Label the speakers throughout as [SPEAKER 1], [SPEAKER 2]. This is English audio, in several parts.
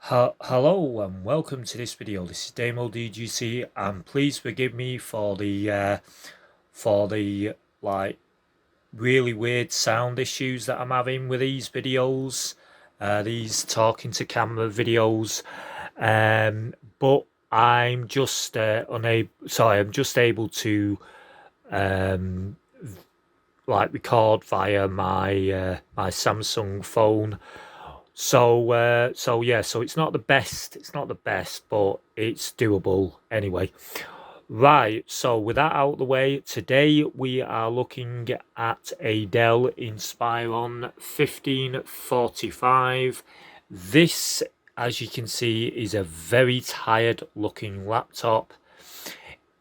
[SPEAKER 1] Hello and welcome to this video. This is Damo DGC, and please forgive me for the like really weird sound issues that I'm having with these videos, these talking to camera videos. But I'm just unable. Sorry, I'm just able to um record via my Samsung phone. So yeah, so it's not the best, but it's doable anyway. Right, so with that out of the way, today we are looking at a Dell Inspiron 1545. This, as you can see, is a very tired looking laptop.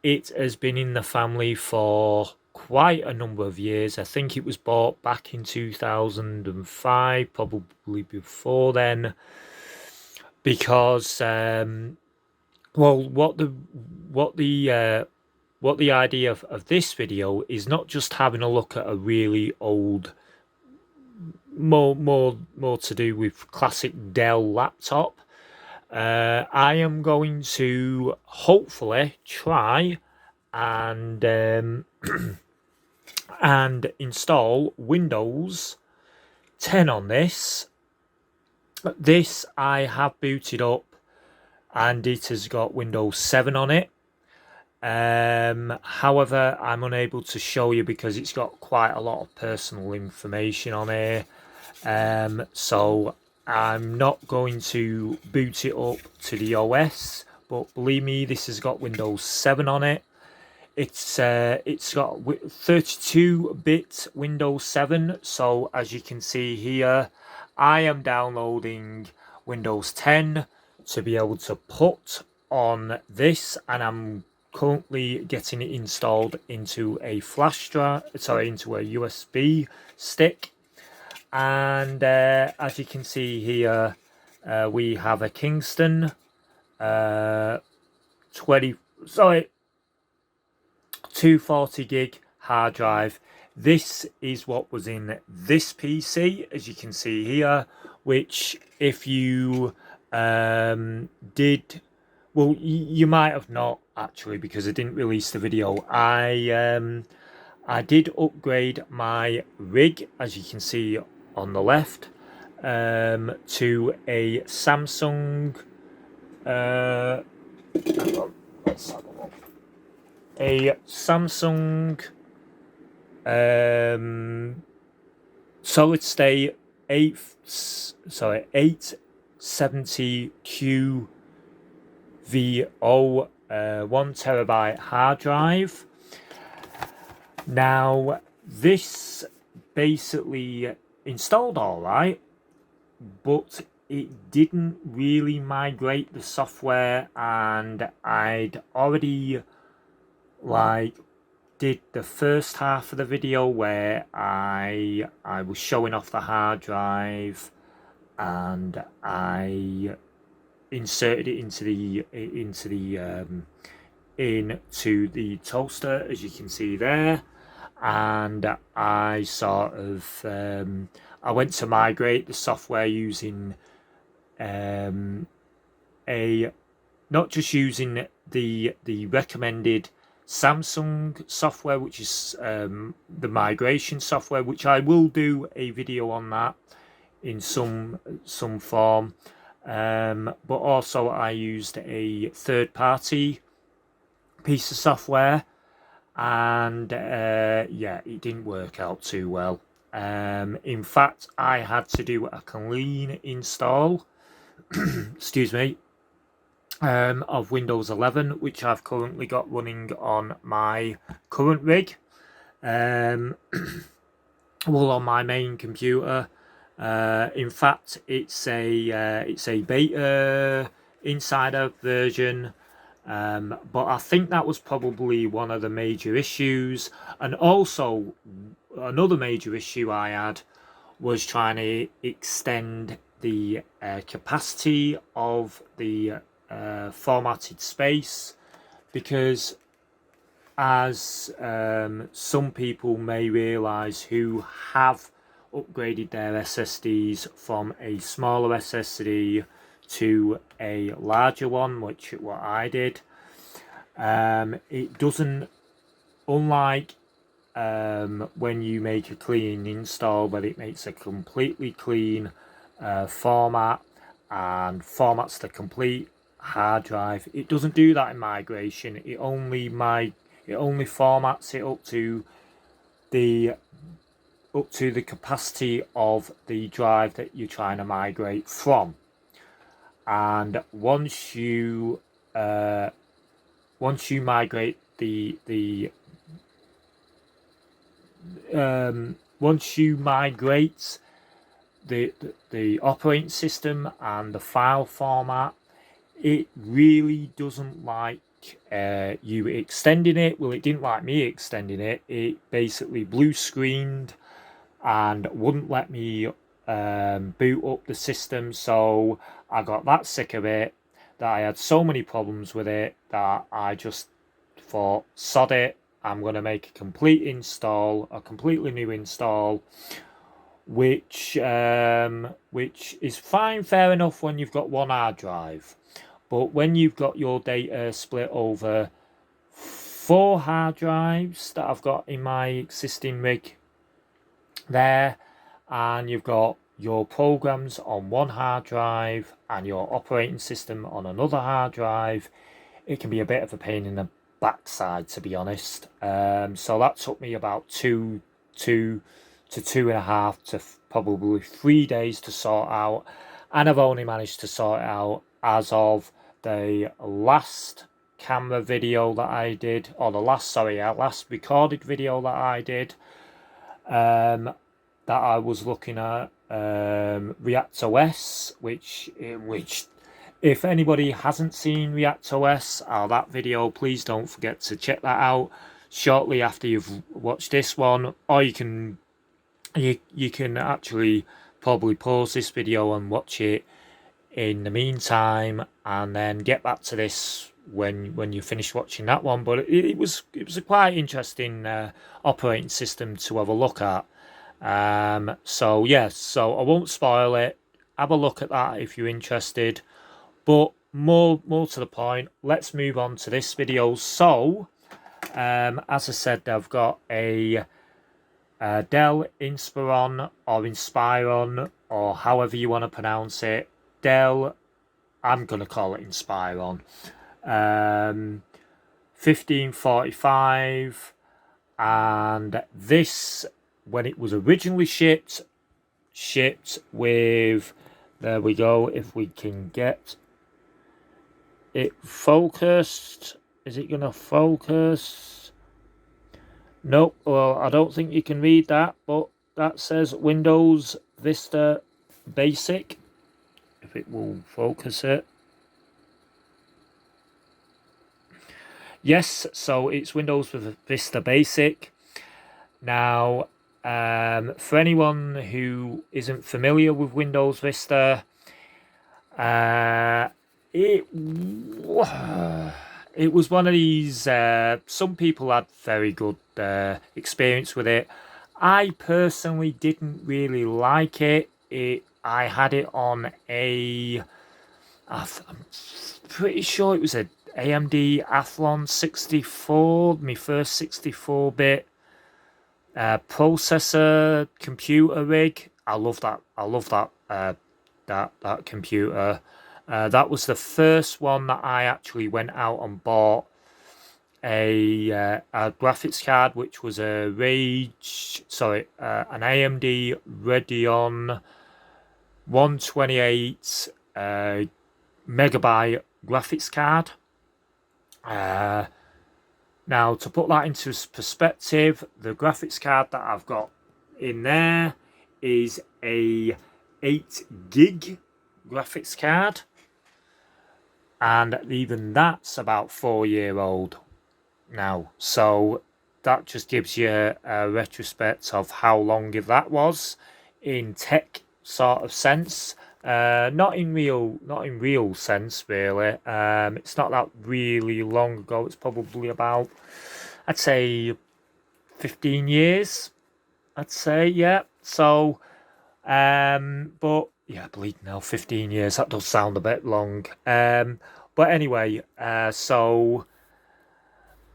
[SPEAKER 1] It has been in the family for quite a number of years. I think it was bought back in 2005, probably before then, because well, what the idea of this video is not just having a look at a really old, more to do with classic Dell laptop. I am going to hopefully try and and install Windows 10 on this. This I have booted up and it has got Windows 7 on it. However, I'm unable to show you because it's got quite a lot of personal information on here. So I'm not going to boot it up to the OS, but believe me, this has got Windows 7 on it. It's got 32-bit Windows 7. So as you can see here, I am downloading Windows 10 to be able to put on this, and I'm currently getting it installed into a flash drive, into a USB stick. And as you can see here, we have a Kingston 240 gig hard drive. This is what was in this PC, as you can see here, which if you did, well, you might have not actually, because I didn't release the video. I did upgrade my rig, as you can see on the left, to a Samsung hang on, let's have a look. A Samsung solid state 870 QVO 1 TB hard drive. Now this basically installed all right, but it didn't really migrate the software, and I'd already did the first half of the video where I was showing off the hard drive, and I inserted it into the toaster, as you can see there, and I sort of I went to migrate the software using not just using the recommended Samsung software, which is the migration software, which I will do a video on that in some form, but also I used a third-party piece of software, and yeah, it didn't work out too well. In fact, I had to do a clean install excuse me, of Windows 11, which I've currently got running on my current rig, well, on my main computer. In fact, it's a beta insider version, but I think that was probably one of the major issues. And also another major issue I had was trying to extend the capacity of the formatted space, because as some people may realize who have upgraded their SSDs from a smaller SSD to a larger one, which what I did. It doesn't, unlike when you make a clean install, but it makes a completely clean format and formats the complete hard drive. It doesn't do that in migration. It only formats it up to the capacity of the drive that you're trying to migrate from. And once you migrate the operating system and the file format, it really doesn't like you extending it. Well, it didn't like me extending it. It basically blue screened and wouldn't let me boot up the system. So I got that sick of it, that I had so many problems with it, that I just thought, sod it, I'm going to make a completely new install, which is fine, fair enough when you've got one hard drive. But when you've got your data split over 4 hard drives that I've got in my existing rig there, and you've got your programs on one hard drive and your operating system on another hard drive, it can be a bit of a pain in the backside, to be honest. So that took me about 2 to 2.5 to probably 3 days to sort out, and I've only managed to sort it out as of the last camera video that I did, or the last recorded video that I did, that I was looking at ReactOS, which if anybody hasn't seen ReactOS or that video, please don't forget to check that out shortly after you've watched this one, or you can actually probably pause this video and watch it in the meantime, and then get back to this when you finish watching that one. But it was a quite interesting operating system to have a look at. So I won't spoil it. Have a look at that if you're interested. But more to the point, let's move on to this video. So as I said, I've got a Dell Inspiron or Inspiron, or however you want to pronounce it. Dell, I'm going to call it Inspiron. 1545, and this, when it was originally shipped with, there we go, if we can get it focused. Is it going to focus? Nope. Well, I don't think you can read that, but that says Windows Vista Basic. If it will focus it. Yes, so it's Windows Vista Basic. Now, for anyone who isn't familiar with Windows Vista, it was one of these, some people had very good experience with it. I personally didn't really like it. I had it on I'm pretty sure it was a AMD Athlon 64, my first 64-bit processor computer rig. I love that computer. That was the first one that I actually went out and bought a graphics card, which was an AMD Radeon 128 megabyte graphics card. Now, to put that into perspective, the graphics card that I've got in there is a 8 gig graphics card, and even that's about 4-year-old now. So that just gives you a retrospect of how long that was in tech sort of sense. Not in real sense, really. It's not that really long ago. It's probably about, I'd say, 15 years. I'd say, yeah. So, but yeah, bleeding now, 15 years. That does sound a bit long. But anyway, so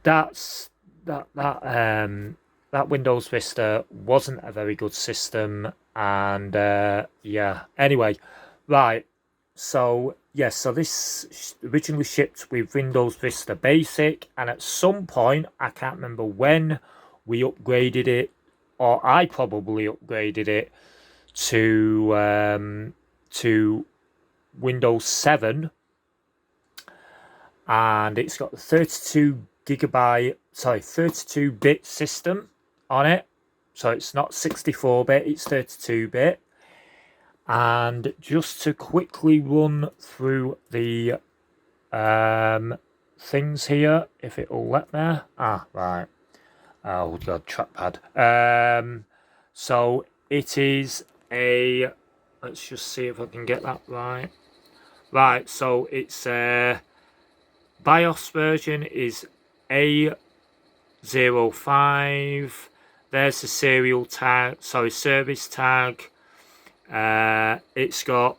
[SPEAKER 1] that's that Windows Vista wasn't a very good system, and yeah. Anyway, right. So yes, so this originally shipped with Windows Vista Basic, and at some point, I can't remember when, we upgraded it, or I probably upgraded it to Windows 7, and it's got the 32-bit system on it. So it's not 64-bit, it's 32-bit. And just to quickly run through the things here, if it'll let me. Ah, right. Oh god, trackpad. So it is a, let's just see if I can get that right. Right, so it's BIOS version is A05. There's the serial tag, service tag. It's got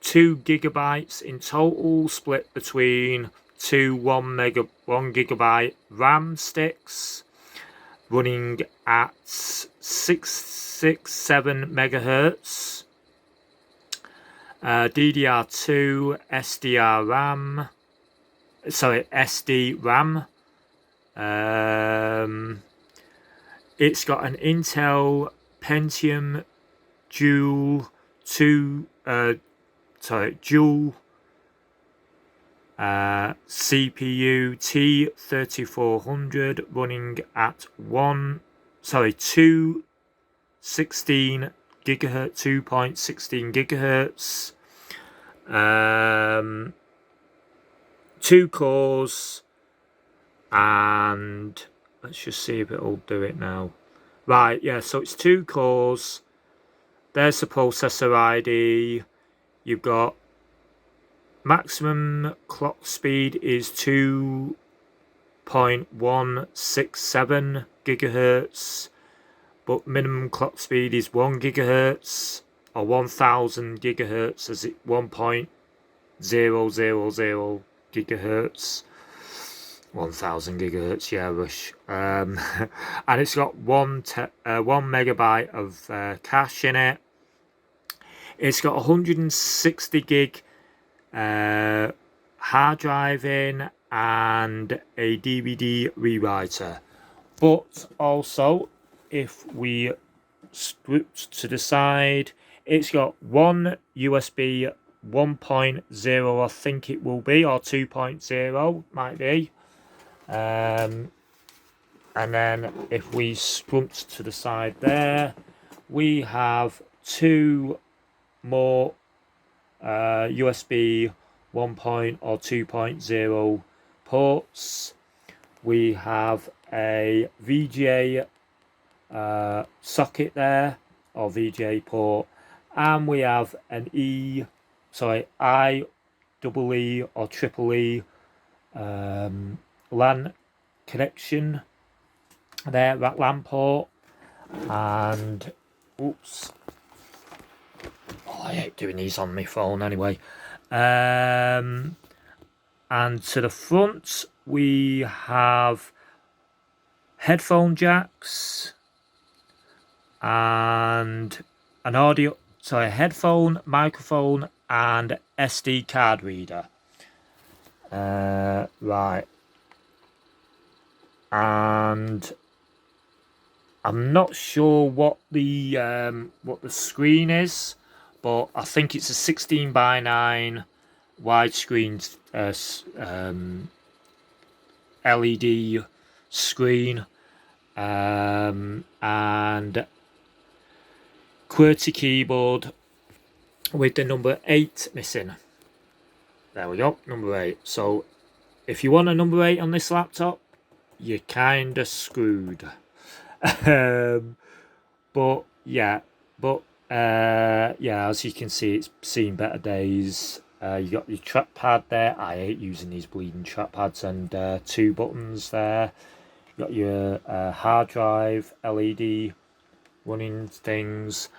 [SPEAKER 1] 2 gigabytes in total, split between two 1 gigabyte RAM sticks, running at 667 megahertz. DDR2 SDRAM. SDRAM. It's got an Intel Pentium dual CPU T3400 running at 2.16 gigahertz. 2 cores, and let's just see if it'll do it now. Right, yeah, so it's 2 cores. There's the processor ID. You've got maximum clock speed is 2.167 gigahertz, but minimum clock speed is 1 gigahertz, or 1000 gigahertz, as it 1.000 gigahertz. 1000 gigahertz, yeah, rush. And it's got 1 megabyte of cache in it. It's got 160 gig hard drive in, and a DVD rewriter. But also, if we scoot to the side, it's got 1 USB 1.0, I think it will be, or 2.0 might be. And then if we squint to the side there, we have 2 more USB 1. Or 2.0 ports. We have a VGA socket there, or VGA port, and we have an IEEE or triple E LAN connection there, that LAN port. And oops, I hate doing these on my phone anyway. And to the front we have headphone jacks and an headphone, microphone, and SD card reader. Right. And I'm not sure what the screen is, but I think it's a 16:9 widescreen LED screen, and QWERTY keyboard with the number 8 missing. There we go, number 8. So if you want a number 8 on this laptop, you're kind of screwed. But yeah, as you can see, it's seen better days. You got your trackpad there. I hate using these bleeding trackpads, and 2 buttons there. You got your hard drive LED running things.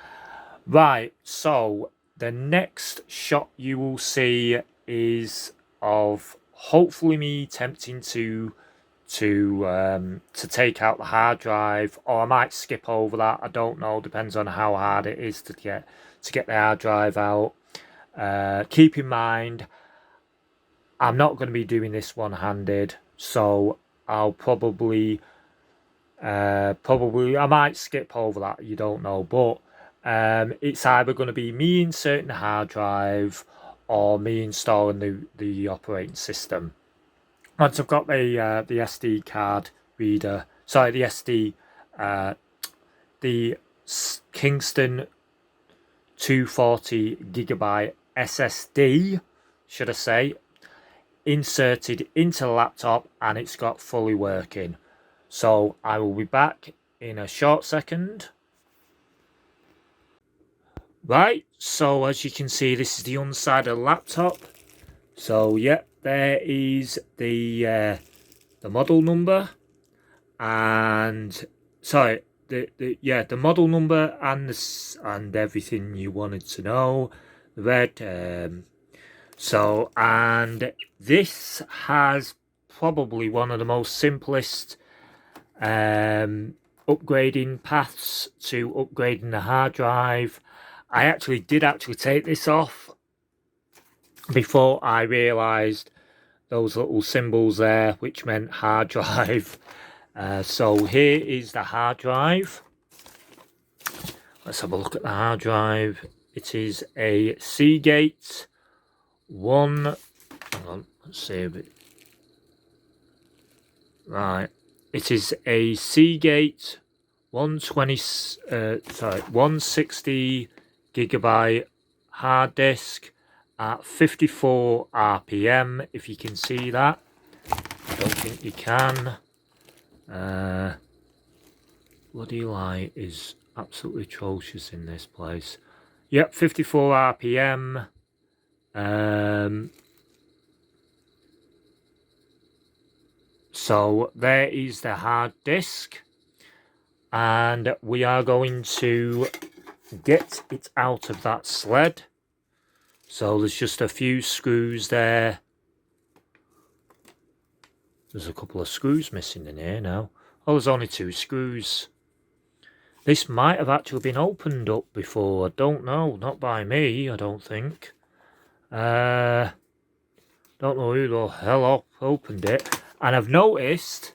[SPEAKER 1] Right, so the next shot you will see is of hopefully me attempting to take out the hard drive, or I might skip over that. I don't know, depends on how hard it is to get the hard drive out. Keep in mind, I'm not going to be doing this one-handed, so I'll probably I might skip over that, you don't know, but it's either going to be me inserting the hard drive or me installing the operating system. Once I've got the SD card reader, sorry, the SD, the Kingston 240 gigabyte SSD, should I say, inserted into the laptop, and it's got fully working. So I will be back in a short second. Right, so as you can see, this is the underside of the laptop. So yeah, there is the model number, and sorry, the model number and everything you wanted to know. The red. So, and this has probably one of the most simplest upgrading paths to upgrading the hard drive. I did take this off before I realized those little symbols there, which meant hard drive. So here is the hard drive. Let's have a look at the hard drive. It is a Seagate hang on, let's see a bit. Right, it is a Seagate 160 gigabyte hard disk at 54 RPM, if you can see that. I don't think you can. Bloody light is absolutely atrocious in this place. Yep, 54 RPM. So there is the hard disk, and we are going to get it out of that sled. So there's just a few screws there. There's a couple of screws missing in here now. Oh, there's only 2 screws. This might have actually been opened up before. I don't know. Not by me, I don't think. Don't know who the hell opened it. And I've noticed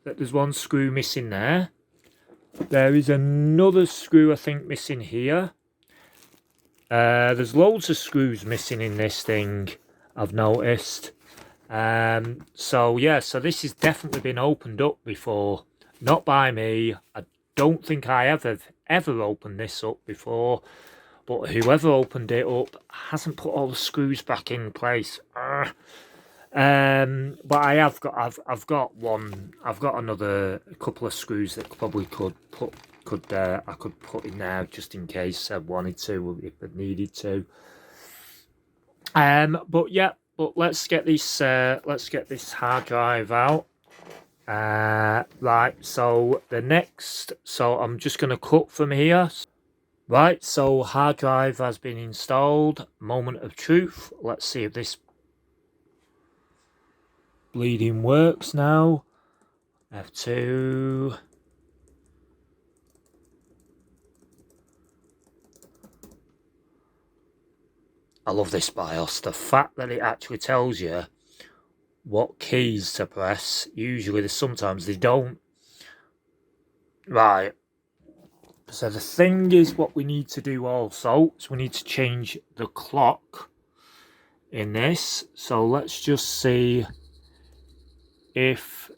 [SPEAKER 1] that there's 1 screw missing there. There is another screw, I think, missing here. There's loads of screws missing in this thing, I've noticed. So yeah, so this has definitely been opened up before. Not by me. I don't think I ever opened this up before. But whoever opened it up hasn't put all the screws back in place. But I've got another couple of screws that I could put in there just in case I wanted to, if I needed to. But yeah, let's get this hard drive out. Right, so I'm just gonna cut from here. Right, so hard drive has been installed. Moment of truth. Let's see if this bleeding works now. F2. I love this BIOS. The fact that it actually tells you what keys to press. Usually, sometimes they don't. Right. So the thing is, what we need to do also is we need to change the clock in this. So let's just see if...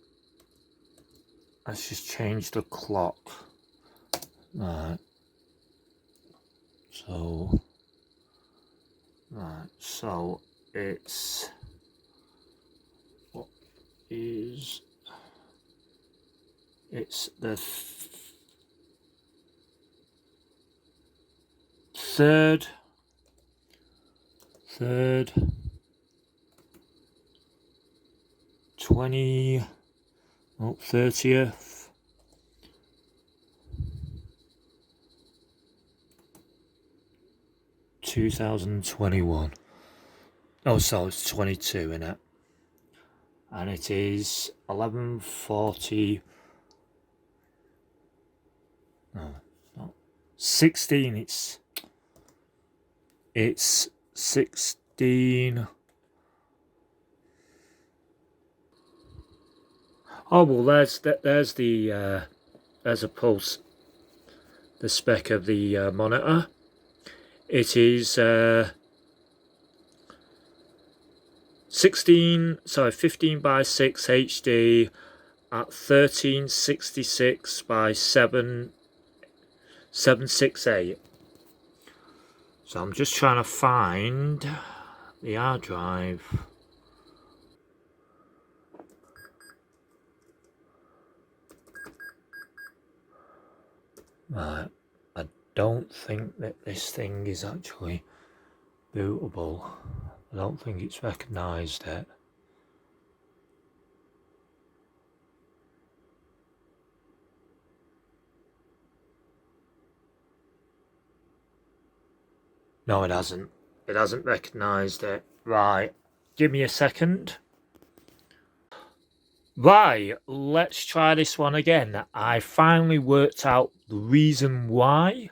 [SPEAKER 1] Let's just change the clock. Right. So it's... What is... It's the... Third 30th 2 2021. Oh, so it's 22 in it, and it is 11:40. No, not 16. It's 16. Oh well, there's the there's a pulse, the spec of the monitor. It is 15 by 6 HD at 1366 by 768. So I'm just trying to find the hard drive. Right, I don't think that this thing is actually bootable. I don't think it's recognised it. No, it hasn't. It hasn't recognised it. Right, give me a second. Right, let's try this one again. I finally worked out the reason why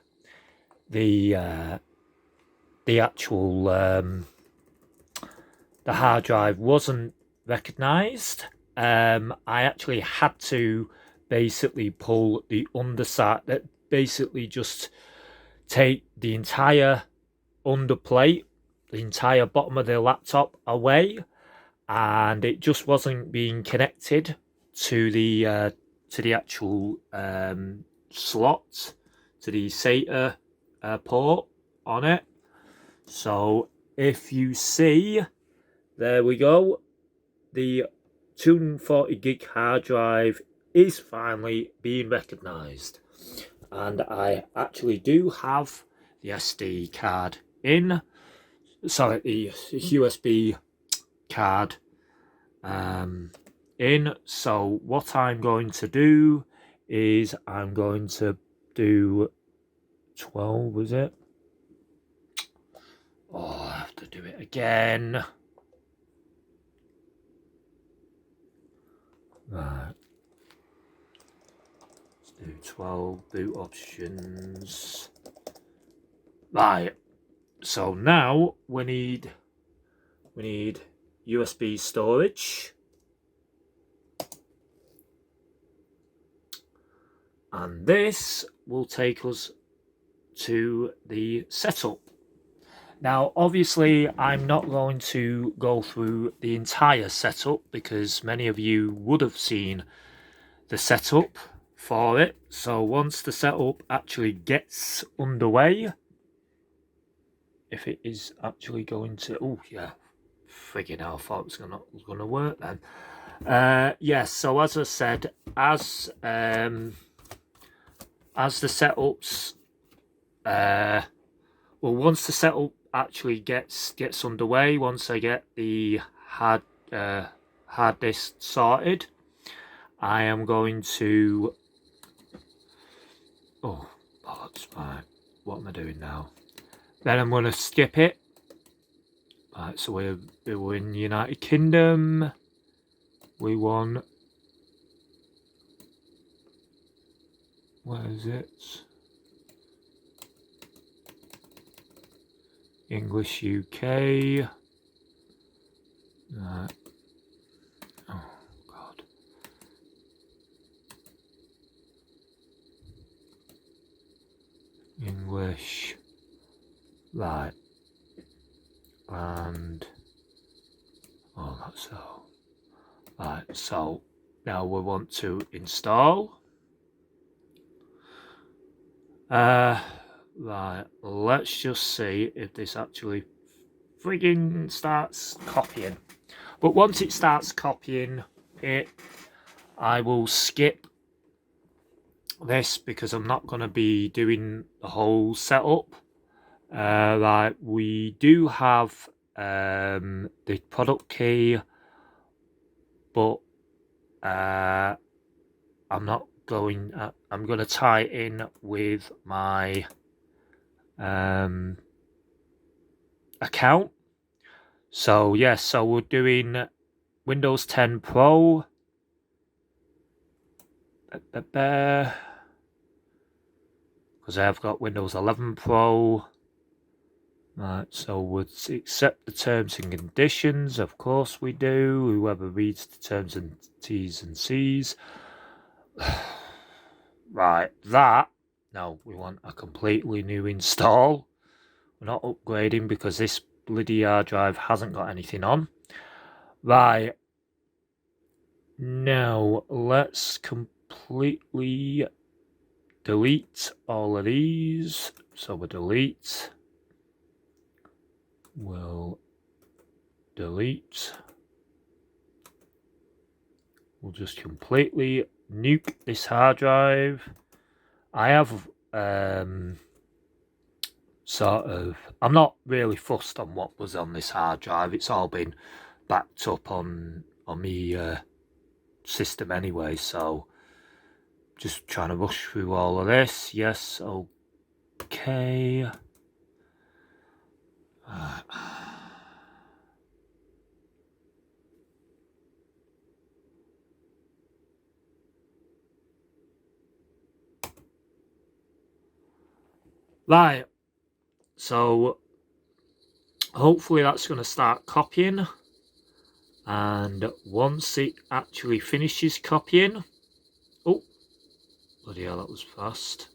[SPEAKER 1] the actual the hard drive wasn't recognised. I actually had to basically pull the underside, that basically just take the entire underplate, the entire bottom of the laptop away, and it just wasn't being connected to the actual slot, to the SATA port on it. So if you see, there we go, the 240 gig hard drive is finally being recognized, and I actually do have the SD card in, sorry, the USB card in. So what I'm going to do is I'm going to do 12, was it? Oh, I have to do it again. Right, let's do 12 boot options. Right, so now we need USB storage, and this will take us to the setup. Now obviously I'm not going to go through the entire setup because many of you would have seen the setup for it. So once the setup actually gets underway, if it is actually going to, oh yeah, friggin' hell, I thought it was gonna work then. Yes, so as I said, as the setups, well, once the setup actually gets underway, once I get the hard disk sorted, I am going to, oh bollocks, right, what am I doing now? Then I'm going to skip it. Right, so we're in United Kingdom. We want, where is it? English UK. Right. Oh God. English. Right. And oh, that's all. Right, so now we want to install. Right, let's just see if this actually friggin' starts copying. But once it starts copying it, I will skip this because I'm not going to be doing the whole setup. Right, we do have the product key, but I'm not going, I'm going to tie it in with my account. So yes, so we're doing Windows 10 Pro. Because I've got Windows 11 Pro. Right, so we'll accept the terms and conditions. Of course we do. Whoever reads the terms and T's and C's. Right, that. No, we want a completely new install. We're not upgrading because this bloody hard drive hasn't got anything on. Right. Now, let's completely delete all of these. So we'll delete. We'll delete. We'll just completely nuke this hard drive. I have I'm not really fussed on what was on this hard drive. It's all been backed up on me system anyway, so just trying to rush through all of this. Yes, okay. Right, so hopefully that's going to start copying, and once it actually finishes copying, oh bloody hell, that was fast.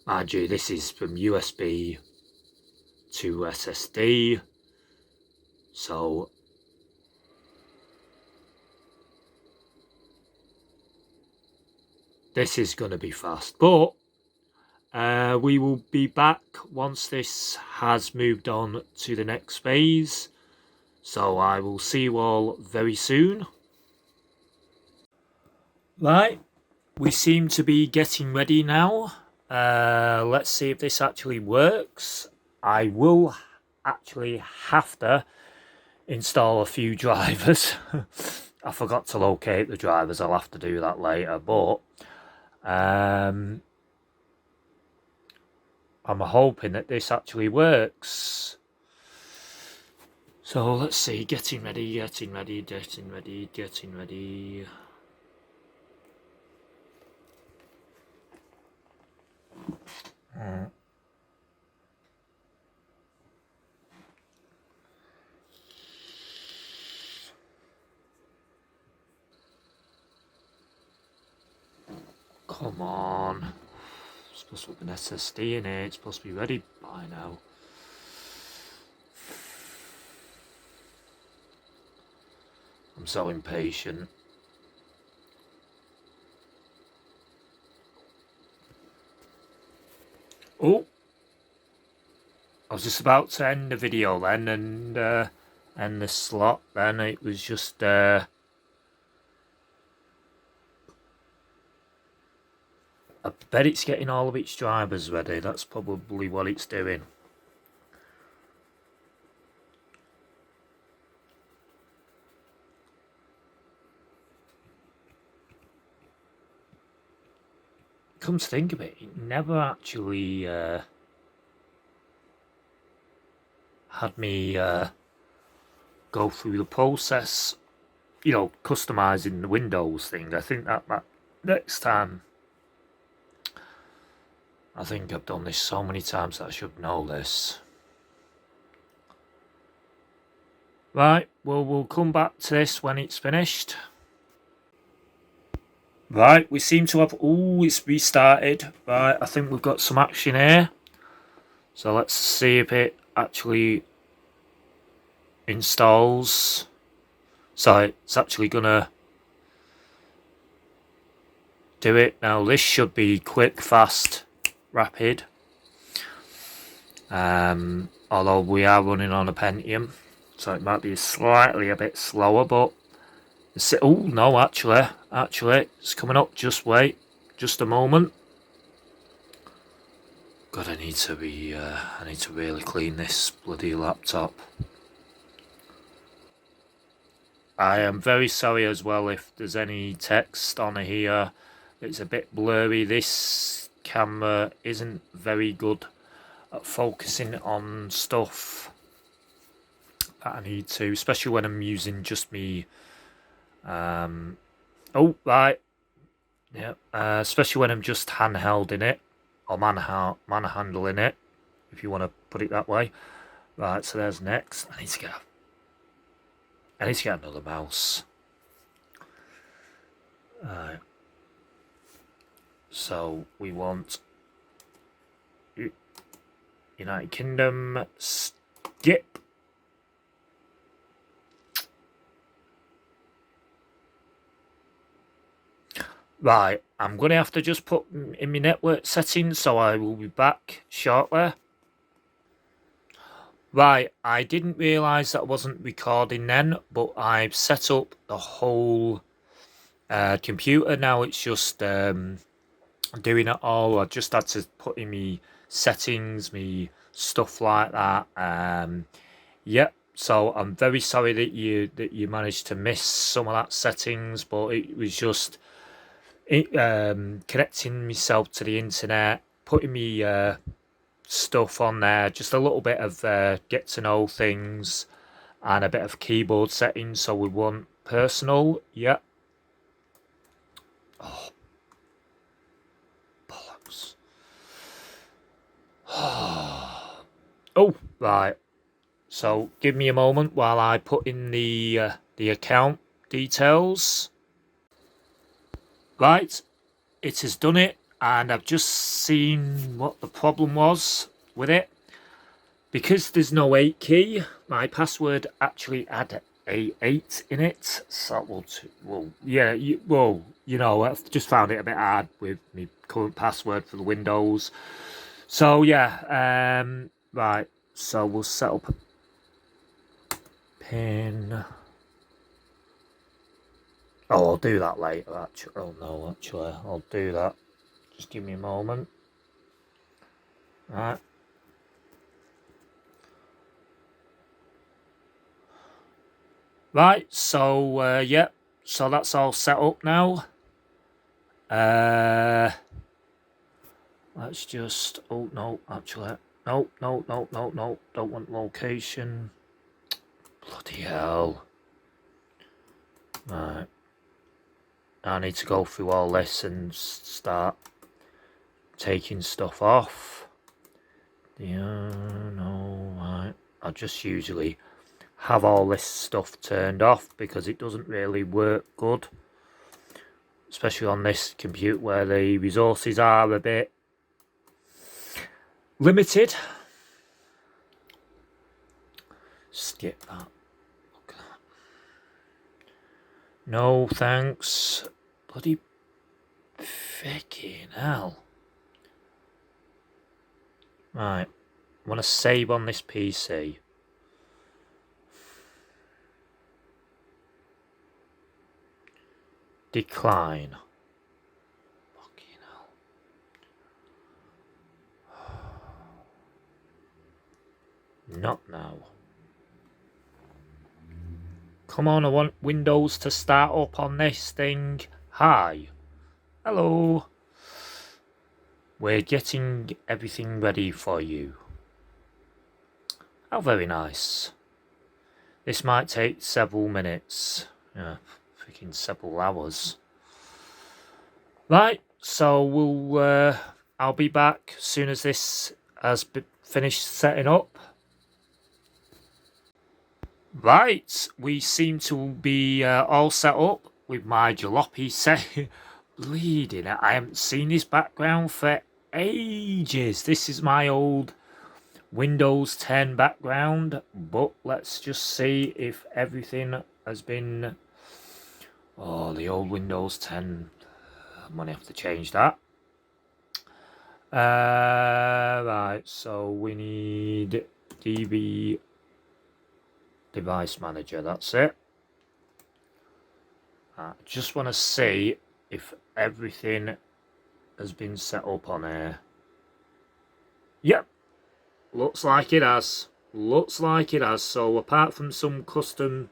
[SPEAKER 1] Mind you, this is from USB to SSD, so this is going to be fast, but we will be back once this has moved on to the next phase. So I will see you all very soon. Right, we seem to be getting ready now. Let's see if this actually works. I will actually have to install a few drivers. I forgot to locate the drivers. I'll have to do that later, but I'm hoping that this actually works. So let's see, getting ready. Come on. It's supposed to have an SSD in it. It's supposed to be ready by now. I'm so impatient. Oh, I was just about to end the video then and end the slot. Then it was just I bet it's getting all of its drivers ready. That's probably what it's doing. Come to think of it, it never actually had me go through the process, you know, customizing the Windows thing. I think that next time, I think I've done this so many times that I should know this. Right, well, we'll come back to this when it's finished. Right, we seem to have... Oh, it's restarted. Right, I think we've got some action here. So let's see if it actually installs. So it's actually gonna do it. Now this should be quick, fast, rapid. Although we are running on a Pentium, so it might be slightly a bit slower, but... Oh, no, actually, it's coming up. Just wait, just a moment. God, I need to really clean this bloody laptop. I am very sorry as well if there's any text on here. It's a bit blurry. This camera isn't very good at focusing on stuff that I need to, especially when I'm using just me. Oh, right. Yeah, especially when I'm just handhelding it, or manhandling it, if you want to put it that way. Right, so there's next. I need to get another mouse. Right. So we want United Kingdom, skip. Right, I'm going to have to just put in my network settings, so I will be back shortly. Right, I didn't realise that I wasn't recording then, but I've set up the whole computer now. It's just doing it all. I just had to put in me settings, me stuff like that. Yep. So I'm very sorry that you managed to miss some of that settings, but it was just connecting myself to the internet, putting me stuff on there, just a little bit of get to know things, and a bit of keyboard settings. So we want personal. Yep. Oh, bollocks. Oh, right. So give me a moment while I put in the account details. Right, it has done it, and I've just seen what the problem was with it. Because there's no 8 key, my password actually had a 8 in it. So you know, I've just found it a bit hard with my current password for the Windows. So yeah, right. So we'll set up a pin. Oh, I'll do that later. Actually, oh no, actually, I'll do that. Just give me a moment. Right. Right, so yeah, so that's all set up now. Let's just, oh no, actually, no, don't want location. Bloody hell. Right. I need to go through all this and start taking stuff off. Yeah, no, right. I just usually have all this stuff turned off because it doesn't really work good, especially on this computer where the resources are a bit limited. Skip that. Look at that. No thanks. Bloody fucking hell. Right, I want to save on this PC. Decline. Fucking hell. Not now. Come on, I want Windows to start up on this thing. Hi. Hello. We're getting everything ready for you. How very nice. This might take several minutes. Yeah, freaking several hours. Right, so I'll be back as soon as this has finished setting up. Right, we seem to be all set up with my jalopy set. Bleeding, I haven't seen this background for ages. This is my old Windows 10 background, but let's just see if everything has been... Oh, the old Windows 10. I'm going to have to change that. Right, so we need DB Device Manager, that's it. I just want to see if everything has been set up on here. Yep, looks like it has. Looks like it has. So apart from some custom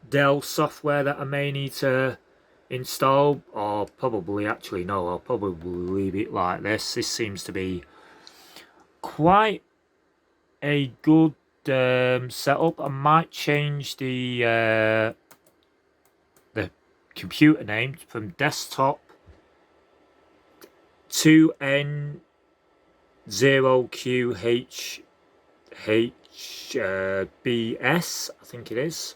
[SPEAKER 1] Dell software that I may need to install, or probably actually no, I'll probably leave it like this. This seems to be quite a good setup. I might change the computer name from desktop to N0QHBS, I think it is.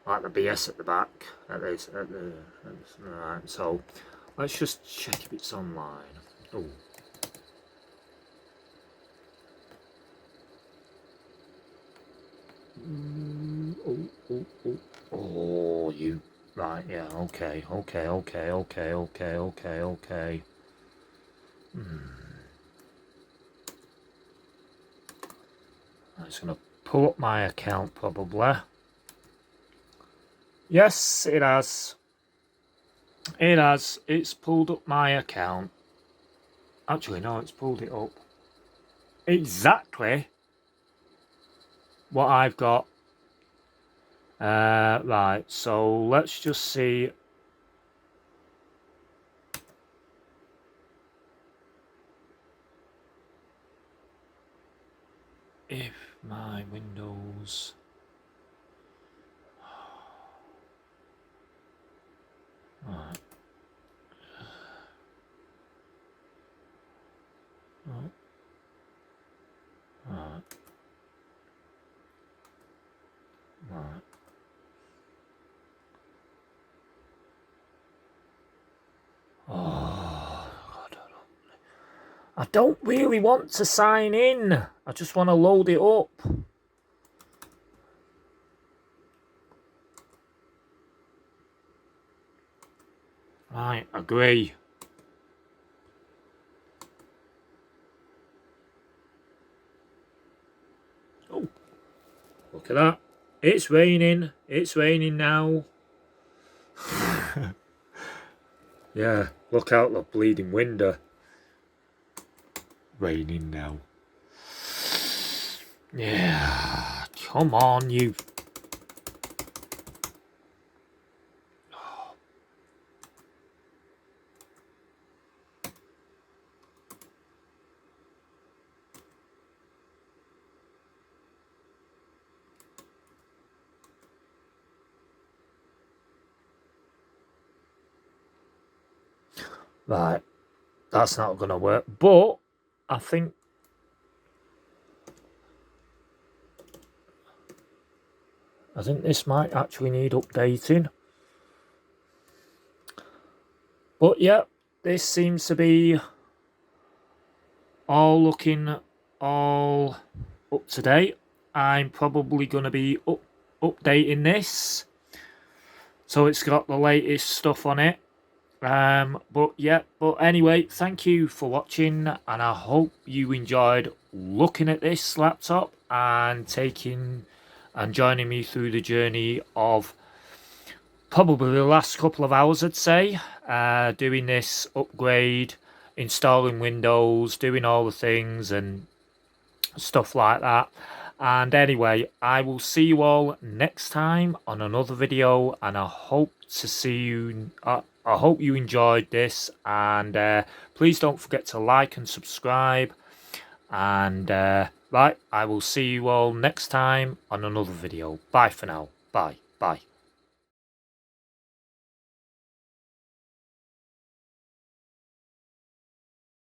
[SPEAKER 1] Like the BS at the back. Right, so let's just check if it's online. Oh. Oh, you. Right, yeah, okay. I'm just going to pull up my account probably. Yes, it has. It has. It's pulled up my account. Actually, no, it's pulled it up. Exactly what I've got. Right, so let's just see. If my Windows... Right. Right. Right. Right. Oh, God, I don't really want to sign in. I just want to load it up. Right, agree. Oh, look at that. It's raining. It's raining now. Yeah, look out the bleeding window. Raining now. Yeah, come on, you. Right, that's not going to work, but I think this might actually need updating. But yeah, this seems to be all looking all up to date. I'm probably going to be updating this, so it's got the latest stuff on it. But anyway, thank you for watching, and I hope you enjoyed looking at this laptop and joining me through the journey of probably the last couple of hours, I'd say, doing this upgrade, installing Windows, doing all the things and stuff like that. And anyway, I will see you all next time on another video, and I hope to see you. I hope you enjoyed this, and please don't forget to like and subscribe. And right, I will see you all next time on another video. Bye for now. Bye.